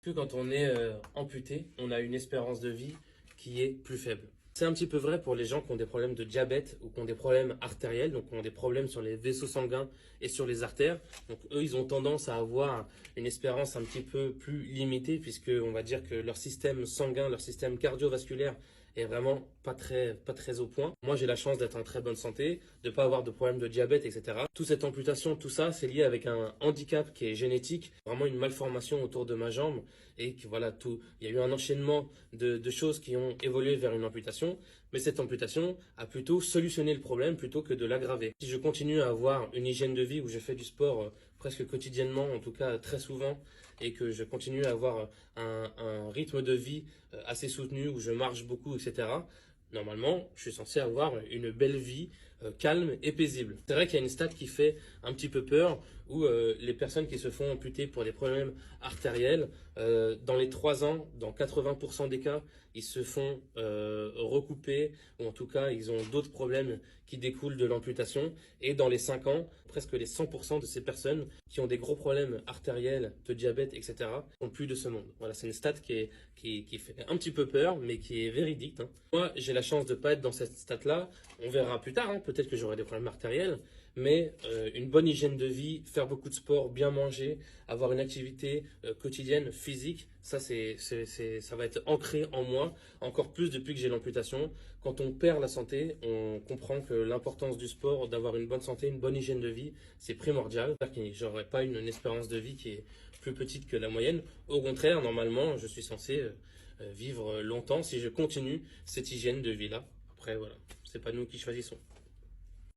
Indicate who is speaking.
Speaker 1: que quand on est amputé, on a une espérance de vie qui est plus faible. C'est un petit peu vrai pour les gens qui ont des problèmes de diabète ou qui ont des problèmes artériels, donc qui ont des problèmes sur les vaisseaux sanguins et sur les artères. Donc eux, ils ont tendance à avoir une espérance un petit peu plus limitée puisque on va dire que leur système sanguin, leur système cardiovasculaire est vraiment pas très au point. Moi, j'ai la chance d'être en très bonne santé, de ne pas avoir de problème de diabète, etc. Toute cette amputation, tout ça, c'est lié avec un handicap qui est génétique, vraiment une malformation autour de ma jambe et que voilà, il y a eu un enchaînement de choses qui ont évolué vers une amputation. Mais cette amputation a plutôt solutionné le problème plutôt que de l'aggraver. Si je continue à avoir une hygiène de vie où je fais du sport presque quotidiennement, en tout cas très souvent, et que je continue à avoir un rythme de vie assez soutenu où je marche beaucoup, etc., normalement, je suis censé avoir une belle vie calme et paisible. C'est vrai qu'il y a une stat qui fait un petit peu peur où les personnes qui se font amputer pour des problèmes artériels, dans les 3 ans, dans 80% des cas, ils se font recouper ou en tout cas, ils ont d'autres problèmes qui découlent de l'amputation. Et dans les 5 ans, presque les 100% de ces personnes qui ont des gros problèmes artériels, de diabète, etc., sont plus de ce monde. Voilà, c'est une stat qui fait un petit peu peur, mais qui est véridique. Moi, j'ai la chance de ne pas être dans cette stat-là. On verra plus tard, peut-être que j'aurai des problèmes artériels, mais une bonne hygiène de vie, faire beaucoup de sport, bien manger, avoir une activité quotidienne, physique, ça va être ancré en moi, encore plus depuis que j'ai l'amputation. Quand on perd la santé, on comprend que l'importance du sport, d'avoir une bonne santé, une bonne hygiène de vie, c'est primordial. Je n'aurai pas une espérance de vie qui est plus petite que la moyenne. Au contraire, normalement, je suis censé vivre longtemps si je continue cette hygiène de vie-là. Après, voilà, c'est pas nous qui choisissons.